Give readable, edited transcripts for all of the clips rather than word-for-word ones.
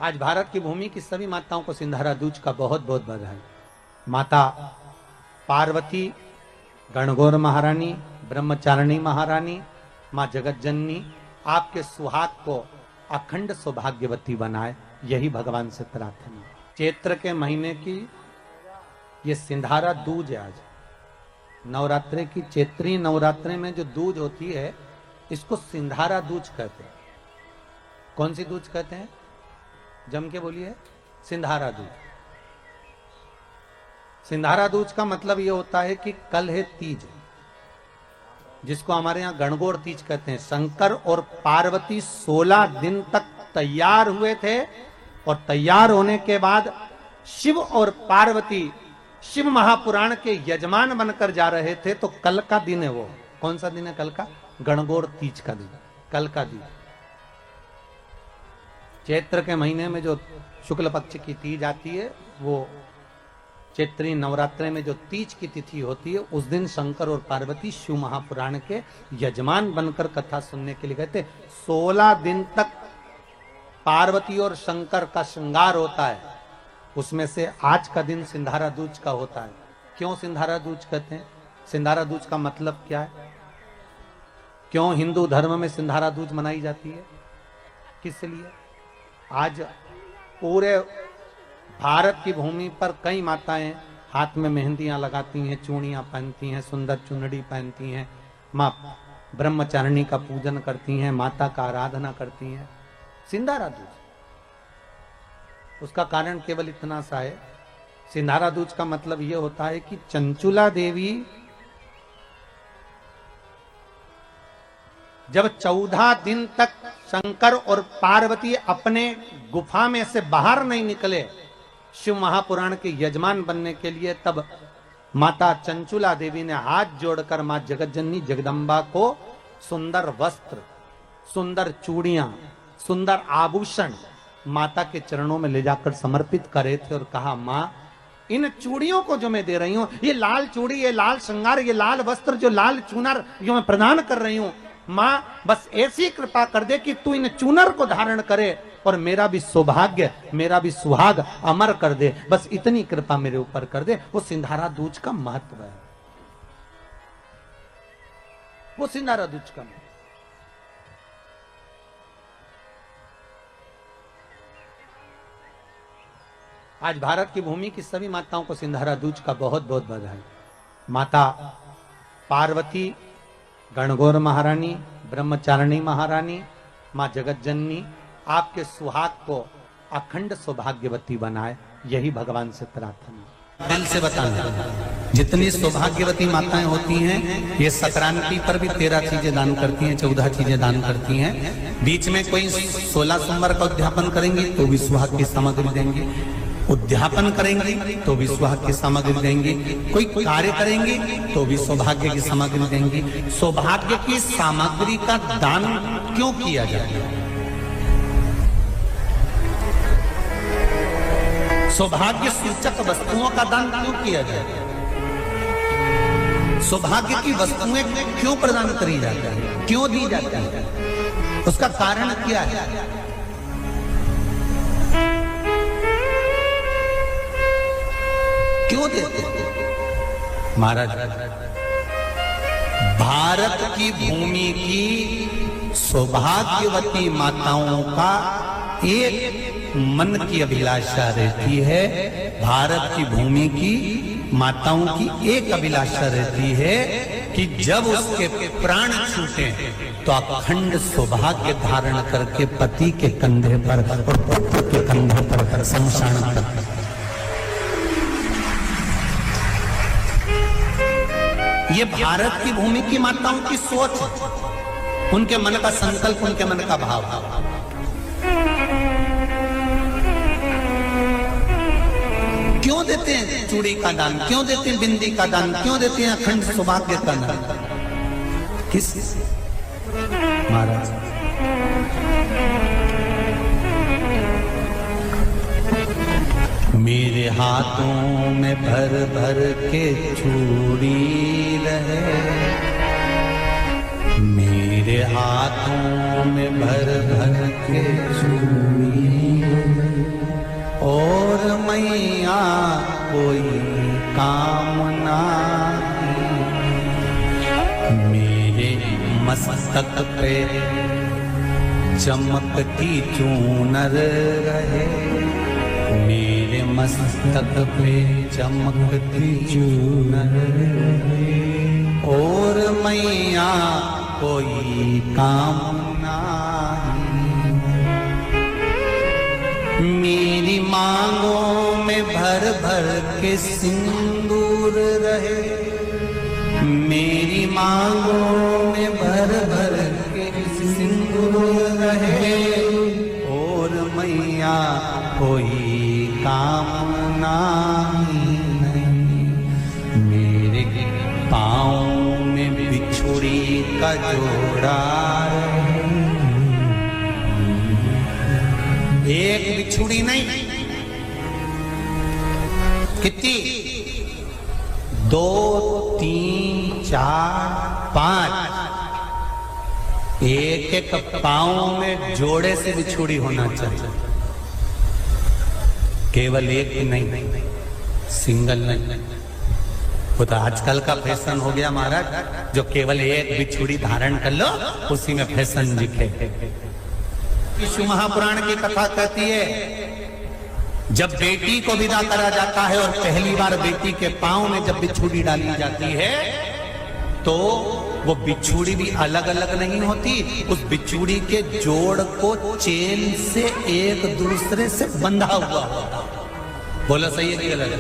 आज भारत की भूमि की सभी माताओं को सिंधारा दूज का बहुत बहुत बधाई। माता पार्वती, गणगौर महारानी, ब्रह्मचारिणी महारानी, माँ जगत जननी आपके सुहाग को अखंड सौभाग्यवती बनाए, यही भगवान से प्रार्थना। चैत्र के महीने की ये सिंधारा दूज है। आज नवरात्रे की चैत्री नवरात्रे में जो दूज होती है इसको सिंधारा दूज कहते हैं। कौन सी दूज कहते हैं? जम के बोलिए। सिंधारा दूज। सिंधारा दूज का मतलब यह होता है कि कल है तीज, जिसको हमारे यहां गणगौर तीज कहते हैं। शंकर और पार्वती 16 दिन तक तैयार हुए थे और तैयार होने के बाद शिव और पार्वती शिव महापुराण के यजमान बनकर जा रहे थे। तो कल का दिन है वो। कौन सा दिन है कल का? गणगौर तीज का दिन, कल का दिन। चैत्र के महीने में जो शुक्ल पक्ष की तीज आती है, वो चैत्री नवरात्रे में जो तीज की तिथि होती है, उस दिन शंकर और पार्वती शिव महापुराण के यजमान बनकर कथा सुनने के लिए गए थे। 16 दिन तक पार्वती और शंकर का श्रृंगार होता है। उसमें से आज का दिन सिंधारा दूज का होता है। क्यों सिंधारा दूज कहते हैं? सिंधारा दूज का मतलब क्या है? क्यों हिंदू धर्म में सिंधारा दूज मनाई जाती है? किस लिए? आज पूरे भारत की भूमि पर कई माताएं हाथ में मेहंदियां लगाती हैं, चूड़ियां पहनती हैं, सुंदर चुनरी पहनती हैं, मां ब्रह्मचारिणी का पूजन करती हैं, माता का आराधना करती हैं। सिंधारा दूज, उसका कारण केवल इतना सा है। सिंधारा दूज का मतलब यह होता है कि चंचुला देवी जब 14 दिन तक शंकर और पार्वती अपने गुफा में से बाहर नहीं निकले शिव महापुराण के यजमान बनने के लिए, तब माता चंचुला देवी ने हाथ जोड़कर मां जगतजननी जगदम्बा को सुंदर वस्त्र, सुंदर चूड़ियां, सुंदर आभूषण माता के चरणों में ले जाकर समर्पित करे थे और कहा, मां इन चूड़ियों को जो मैं दे रही हूं, ये लाल चूड़ी, ये लाल श्रृंगार, ये लाल वस्त्र, जो लाल चूनर जो मैं प्रदान कर रही हूं, मां बस ऐसी कृपा कर दे कि तू इन चूनर को धारण करे और मेरा भी सौभाग्य, मेरा भी सुहाग अमर कर दे। बस इतनी कृपा मेरे ऊपर कर दे। वो सिंधारा दूज का महत्व है। वो सिंधारा दूज का महत्व। आज भारत की भूमि की सभी माताओं को सिंधारा दूज का बहुत बहुत बधाई। माता पार्वती, गणगौर महारानी, ब्रह्मचारिणी महारानी, मां जगत जननी आपके सुहाग को अखंड सौभाग्यवती बनाए, यही भगवान से प्रार्थना। दिल से बताना, जितनी सौभाग्यवती माताएं होती हैं, ये संक्रांति पर भी 13 चीजें दान करती हैं, 14 चीजें दान करती हैं। बीच में कोई 16 सोमवार का उद्यापन करेंगी तो भी सुहाग की सामग्री देंगी, उद्यापन करेंगी तो भी सुहाग की सामग्री देंगी, कोई कार्य करेंगी तो भी सौभाग्य की सामग्री देंगी। सौभाग्य की सामग्री का दान क्यों किया जाता है? सौभाग्य सूचक वस्तुओं का दान क्यों किया जाता है? सौभाग्य की वस्तुएं क्यों प्रदान करी जाती है, क्यों दी जाती है? उसका कारण क्या है? क्यों देते? महाराज, भारत की भूमि की सौभाग्यवती माताओं का एक मन की अभिलाषा रहती है। भारत की भूमि की माताओं की एक अभिलाषा रहती है कि जब उसके प्राण छूटे तो अखंड सौभाग्य धारण करके पति के कंधे पर और पुत्र के कंधे पर शमशान तक। ये भारत की भूमि की माताओं की सोच, उनके मन का संकल्प, उनके मन का भाव। क्यों देते हैं चूड़ी का दान? क्यों देते हैं बिंदी का दान? क्यों देते हैं अखंड सौभाग्य का दान? किस? महाराज, मेरे हाथों में भर भर के चूड़ी रहे, मेरे हाथों में भर भर के चूड़ी मस्तक पे चमकती चूनर रहे, मेरे मस्तक पे चमकती चूनर रहे। और मैया कोई काम नहीं, मेरी मांगों में भर भर के सिंदूर रहे, मेरी मांगों में भर भर के सिंदूर रहे। और मैया कोई कामना नहीं, मेरे पाँव में बिछुड़ी का जोड़ा रहे। एक बिछुड़ी नहीं, कितनी? 2, 3, 4, 5। एक एक पाँव में जोड़े से बिछुड़ी होना चाहिए, केवल एक ही नहीं, सिंगल नहीं। वो तो आजकल का फैशन हो गया महाराज, जो केवल एक बिछुड़ी धारण कर लो उसी में फैशन दिखे। शिव महापुराण की कथा कहती है, जब बेटी को विदा करा जाता है और पहली बार बेटी के पांव में जब बिछुड़ी डाली जाती है, तो वो बिछुड़ी भी अलग अलग नहीं होती, उस बिछुड़ी के जोड़ को चेन से एक दूसरे से बंधा हुआ होता। बोलो सही है कि गलत?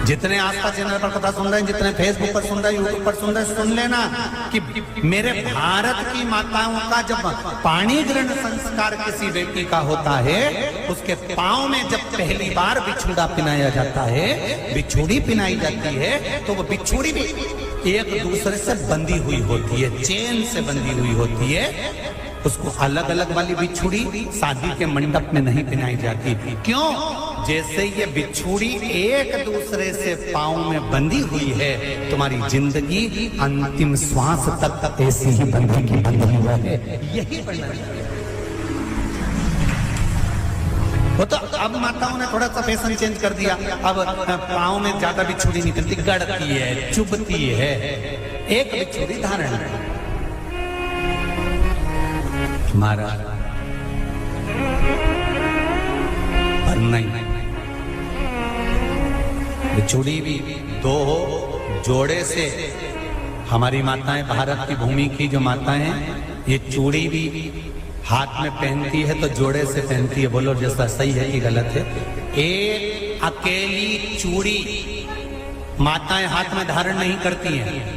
जितने आस्था चैनल पर कथा सुन रहे हैं, जितने फेसबुक पर सुन रहे हैं, यूट्यूब पर सुन रहे हैं, सुन लेना कि मेरे भारत की माताओं का जब पाणी ग्रहण संस्कार किसी बेटी का होता है, उसके पांव में जब पहली बार बिछुड़ा पिनाया जाता है, बिछुड़ी पिनाई जाती है, तो वो बिछुड़ी भी एक दूसरे से बंधी हुई होती है, चेन से बंधी हुई होती है। उसको अलग अलग वाली बिछुड़ी शादी के मंडप में नहीं पिनाई जाती। क्यों? जैसे ये बिछुड़ी एक दूसरे से पांव में बंधी हुई है, तुम्हारी जिंदगी अंतिम श्वास तक ऐसी ही बंधी है, यही बनना चाहिए। वो तो अब माताओं ने थोड़ा सा फैशन चेंज कर दिया, अब पांव में ज्यादा बिछुड़ी नहीं करती, गड़ती है, चुभती है, एक बिछुड़ी धारण है। महाराज पर नहीं, बिछुड़ी भी 2 जोड़े से। हमारी माताएं, भारत की भूमि की जो माताएं हैं, ये चूड़ी भी हाथ में पहनती है तो जोड़े से पहनती है। बोलो जैसा सही है कि गलत है? एक अकेली चूड़ी माताएं हाथ में धारण नहीं करती हैं।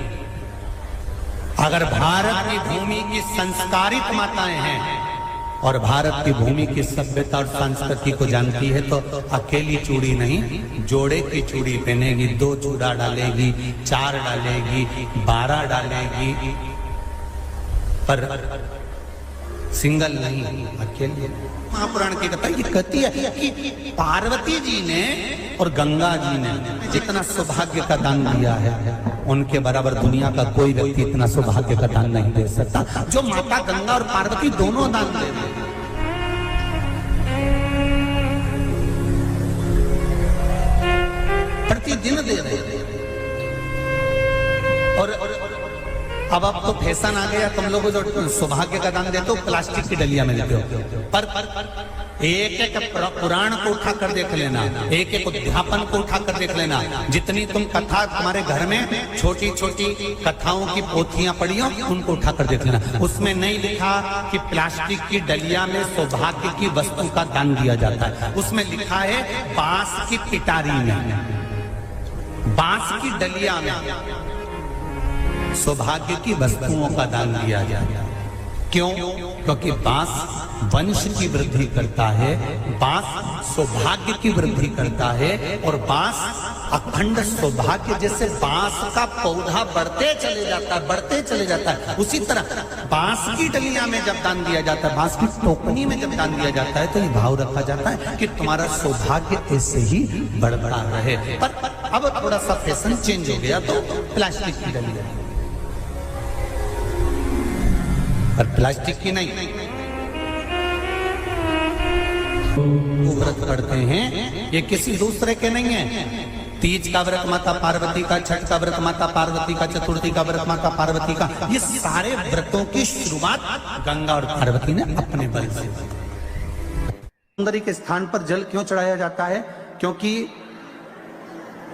अगर भारत की भूमि की संस्कारित माताएं हैं और भारत की भूमि की सभ्यता और संस्कृति को जानती है, तो अकेली चूड़ी नहीं, जोड़े की चूड़ी पहनेगी, 2 चूड़ा डालेगी, 4 डालेगी, 12 डालेगी, पर सिंगल नहीं, अकेले। महापुराण की कथा ये कहती है कि पार्वती जी ने और गंगा जी ने जितना सौभाग्य का दान दिया है, उनके बराबर दुनिया का कोई व्यक्ति इतना सौभाग्य का दान नहीं दे सकता, जो माता गंगा और पार्वती दोनों दान दे रहे हैं। प्रतिदिन दे रहे हैं। और अब तो फैशन आ गया, तुम लोग जो सौभाग्य का दान देते हो प्लास्टिक की डलिया में देते हो, पर एक एक पुराण को उठा कर देख लेना, एक एक उद्यापन को उठा कर देख लेना। जितनी तुम कथा तुम्हारे घर में छोटी छोटी कथाओं की पोथियां पड़ी हो, उनको उठा कर देख लेना। उसमें नहीं लिखा कि प्लास्टिक की डलिया में सौभाग्य की वस्तु का दान दिया जाता है। उसमें लिखा है बांस की पिटारी में, बांस की डलिया में सौभाग्य की वस्तुओं का दान दिया जाए। क्यों? क्योंकि बांस वंश की वृद्धि करता है, बांस सौभाग्य की वृद्धि करता है, और बांस अखंड सौभाग्य। जैसे बांस का पौधा बढ़ते चले जाता है, बढ़ते चले जाता है, उसी तरह बांस की डलिया में जब दान दिया जाता है, बांस की टोकनी में जब दान दिया जाता है, तो ये भाव रखा जाता है कि तुम्हारा सौभाग्य ऐसे ही बढ़ता रहे। पर अब थोड़ा सा फैशन चेंज हो गया, तो प्लास्टिक की डलिया, पर प्लास्टिक की नहीं। व्रत पढ़ते हैं, ये किसी दूसरे के नहीं है, तीज का व्रत माता पार्वती का, छठ का व्रत माता पार्वती का, चतुर्थी का व्रत माता पार्वती का, ये सारे व्रतों की शुरुआत गंगा और पार्वती ने अपने बल से। सुंदरी के स्थान पर जल क्यों चढ़ाया जाता है? क्योंकि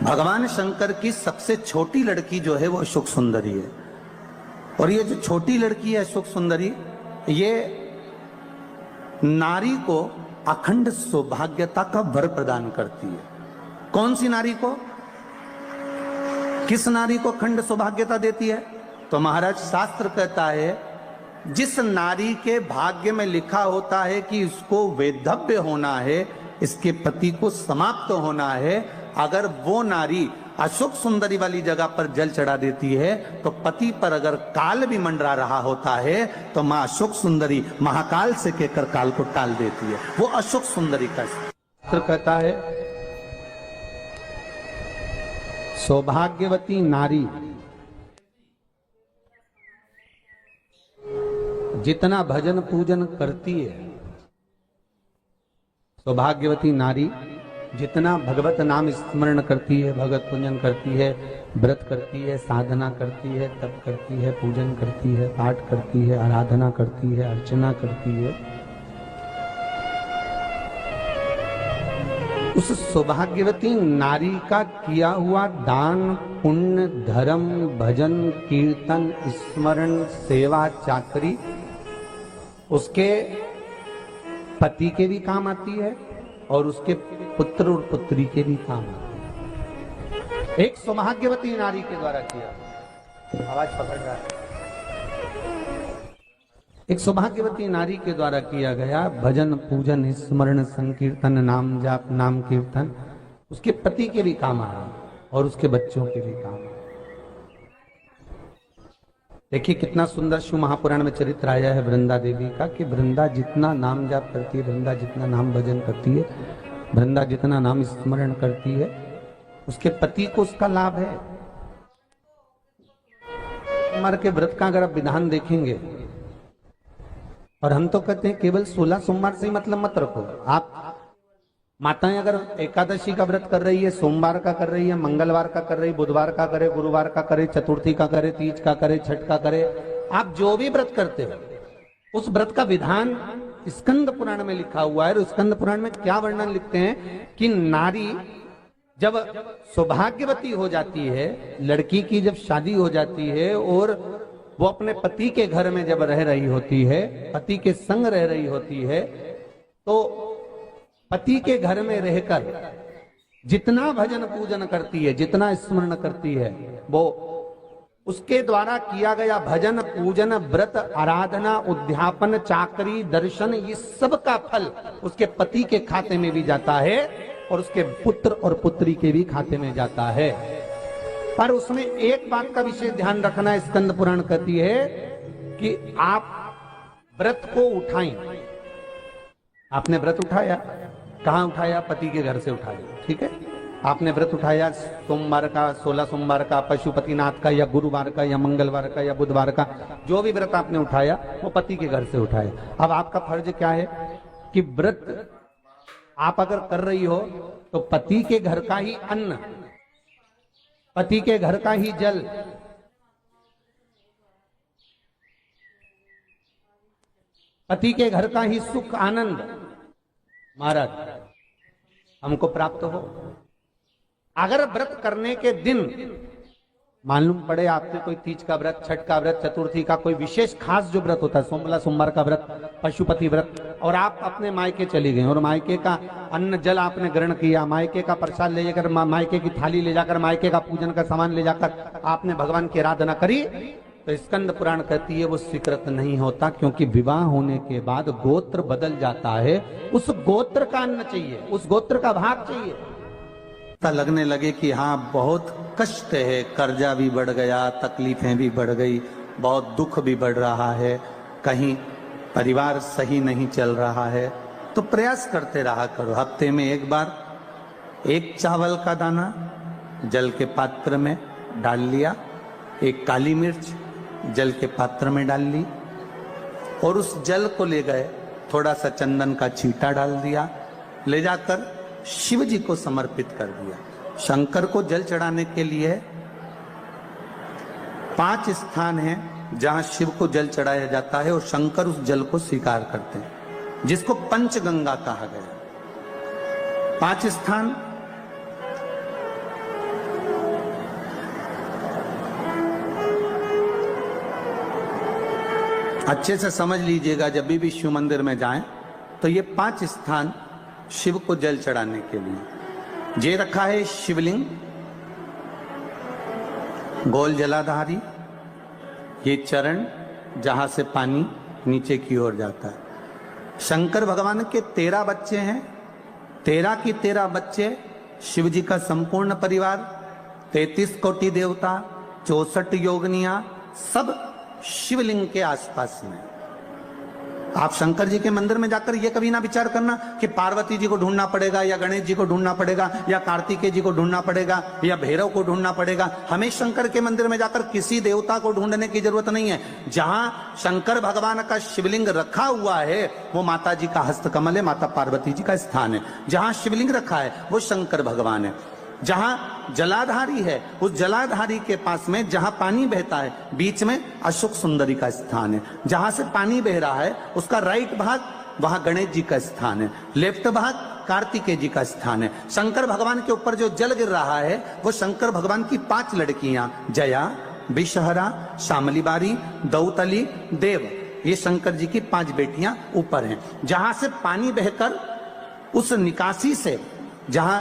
भगवान शंकर की सबसे छोटी लड़की जो है वो अशोक सुंदरी है, और ये जो छोटी लड़की है अशोक सुंदरी, ये नारी को अखंड सौभाग्यता का वर प्रदान करती है। कौन सी नारी को, किस नारी को अखंड सौभाग्यता देती है? तो महाराज शास्त्र कहता है जिस नारी के भाग्य में लिखा होता है कि इसको वैधव्य होना है, इसके पति को समाप्त होना है, अगर वो नारी अशोक सुंदरी वाली जगह पर जल चढ़ा देती है तो पति पर अगर काल भी मंडरा रहा होता है तो मां अशोक सुंदरी महाकाल से कहकर काल को टाल देती है। वो अशोक सुंदरी का शास्त्र कहता है सौभाग्यवती नारी जितना भजन पूजन करती है, सौभाग्यवती नारी जितना भगवत नाम स्मरण करती है, भगवत पूजन करती है, व्रत करती है, साधना करती है, तप करती है, पूजन करती है, पाठ करती है, आराधना करती है, अर्चना करती है, उस सौभाग्यवती नारी का किया हुआ दान, पुण्य, धर्म, भजन, कीर्तन, स्मरण, सेवा, चाकरी उसके पति के भी काम आती है और उसके पुत्र और पुत्री के भी काम आती है। एक सौभाग्यवती नारी के द्वारा किया, आवाज पकड़ रहा है, एक सौभाग्यवती नारी के द्वारा किया गया भजन, पूजन, स्मरण, संकीर्तन, नाम जाप, नाम कीर्तन उसके पति के भी काम आ रहा है और उसके बच्चों के भी काम आ रहा है। देखिए कितना सुंदर शिव महापुराण में चरित्र आया है वृंदा देवी का, कि वृंदा जितना नाम जाप करती है, वृंदा जितना नाम भजन करती है, वृंदा जितना नाम स्मरण करती है, उसके पति को उसका लाभ है। हमारे के व्रत का अगर आप विधान देखेंगे, और हम तो कहते हैं केवल 16 सोमवार से ही मतलब मत रखो। आप माताएं अगर एकादशी का व्रत कर रही है, सोमवार का कर रही है, मंगलवार का कर रही है, बुधवार का करे, गुरुवार का करे, चतुर्थी का करे, तीज का करे, छठ का करे, आप जो भी व्रत करते हो उस व्रत का विधान स्कंद पुराण में लिखा हुआ है। और स्कंद पुराण में क्या वर्णन लिखते हैं कि नारी जब सौभाग्यवती हो जाती है, लड़की की जब शादी हो जाती है और वो अपने पति के घर में जब रह रही होती है, पति के संग रह रही होती है, तो पति के घर में रहकर जितना भजन पूजन करती है, जितना स्मरण करती है, वो उसके द्वारा किया गया भजन, पूजन, व्रत, आराधना, उद्यापन, चाकरी, दर्शन, ये सब का फल उसके पति के खाते में भी जाता है और उसके पुत्र और पुत्री के भी खाते में जाता है। पर उसमें एक बात का विशेष ध्यान रखना, स्कंद पुराण कहती है कि आप व्रत को उठाएं। आपने व्रत उठाया, कहां उठाया? पति के घर से उठाया, ठीक है। आपने व्रत उठाया सोमवार का, 16 सोमवार का, पशुपतिनाथ का, या गुरुवार का, या मंगलवार का, या बुधवार का, जो भी व्रत आपने उठाया वो पति के घर से उठाया। अब आपका फर्ज क्या है कि व्रत आप अगर कर रही हो तो पति के घर का ही अन्न, पति के घर का ही जल, पति के घर का ही सुख आनंद महाराज हमको प्राप्त हो। अगर व्रत करने के दिन मालूम पड़े आपसे कोई तीज का व्रत, छठ का व्रत, चतुर्थी का कोई विशेष खास जो व्रत होता है, 16 सोमवार का व्रत, पशुपति व्रत, और आप अपने मायके चली गए और मायके का अन्न जल आपने ग्रहण किया, मायके का प्रसाद ले जाकर, मायके की थाली ले जाकर, मायके का पूजन का सामान ले जाकर आपने भगवान की आराधना करी, तो स्कंद पुराण कहती है वो स्वीकृत नहीं होता, क्योंकि विवाह होने के बाद गोत्र बदल जाता है। उस गोत्र का अन्न चाहिए, उस गोत्र का भाग चाहिए। लगने लगे कि हाँ बहुत कष्ट है, कर्जा भी बढ़ गया, तकलीफें भी बढ़ गई, बहुत दुख भी बढ़ रहा है, कहीं परिवार सही नहीं चल रहा है, तो प्रयास करते रहा करो। हफ्ते में एक बार एक चावल का दाना जल के पात्र में डाल लिया, एक काली मिर्च जल के पात्र में डाल ली, और उस जल को ले गए, थोड़ा सा चंदन का छींटा डाल दिया, ले जाकर शिव जी को समर्पित कर दिया। शंकर को जल चढ़ाने के लिए 5 स्थान हैं जहां शिव को जल चढ़ाया जाता है और शंकर उस जल को स्वीकार करते हैं, जिसको पंचगंगा कहा गया। 5 स्थान अच्छे से समझ लीजिएगा, जब भी शिव मंदिर में जाएं तो ये 5 स्थान शिव को जल चढ़ाने के लिए ये रखा है। शिवलिंग, गोल जलाधारी, ये चरण जहां से पानी नीचे की ओर जाता है। शंकर भगवान के 13 बच्चे हैं, 13 की 13 बच्चे शिव जी का संपूर्ण परिवार, 33 कोटि देवता, 64 योगनियां, सब शिवलिंग के आसपास में। आप शंकर जी के मंदिर में जाकर यह कभी ना विचार करना कि पार्वती जी को ढूंढना पड़ेगा या गणेश जी को ढूंढना पड़ेगा या कार्तिकेय जी को ढूंढना पड़ेगा या भैरव को ढूंढना पड़ेगा। हमें शंकर के मंदिर में जाकर किसी देवता को ढूंढने की जरूरत नहीं है। जहां शंकर भगवान का शिवलिंग रखा हुआ है वो माता जी का हस्तकमल है, माता पार्वती जी का स्थान है। जहां शिवलिंग रखा है वो शंकर भगवान है। जहां जलाधारी है उस जलाधारी के पास में जहां पानी बहता है बीच में अशोक सुंदरी का स्थान है। जहां से पानी बह रहा है उसका राइट भाग वहां गणेश जी का स्थान है, लेफ्ट भाग कार्तिकेय जी का स्थान है। शंकर भगवान के ऊपर जो जल गिर रहा है वो शंकर भगवान की 5 लड़कियां जया, विषहरा, शामलीबारी, दौतली, देव, ये शंकर जी की 5 बेटियां ऊपर हैं। जहां से पानी बहकर उस निकासी से, जहां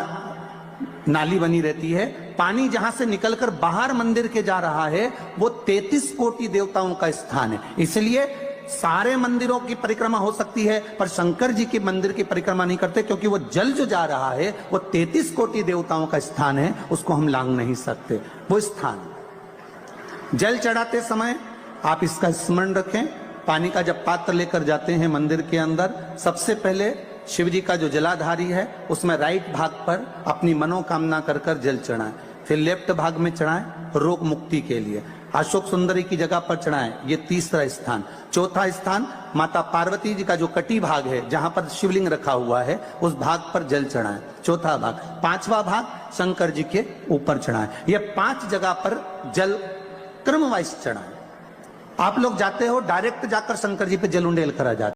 नाली बनी रहती है, पानी जहां से निकलकर बाहर मंदिर के जा रहा है वो 33 कोटि देवताओं का स्थान है। इसलिए सारे मंदिरों की परिक्रमा हो सकती है पर शंकर जी के मंदिर की परिक्रमा नहीं करते, क्योंकि वो जल जो जा रहा है वो 33 कोटि देवताओं का स्थान है, उसको हम लांघ नहीं सकते। वो स्थान जल चढ़ाते समय आप इसका स्मरण रखें। पानी का जब पात्र लेकर जाते हैं मंदिर के अंदर, सबसे पहले शिव जी का जो जलाधारी है उसमें राइट भाग पर अपनी मनोकामना कर कर जल चढ़ाएं, फिर लेफ्ट भाग में चढ़ाएं रोग मुक्ति के लिए। अशोक सुंदरी की जगह पर चढ़ाएं, ये 3रा स्थान। 4था स्थान माता पार्वती जी का जो कटी भाग है जहां पर शिवलिंग रखा हुआ है उस भाग पर जल चढ़ाएं, 4था भाग। 5वां भाग शंकर जी के ऊपर चढ़ाएं। ये 5 जगह पर जल क्रमवाइज चढ़ाएं। आप लोग जाते हो डायरेक्ट जाकर शंकर जी पे जल उंडेल करा जाता है।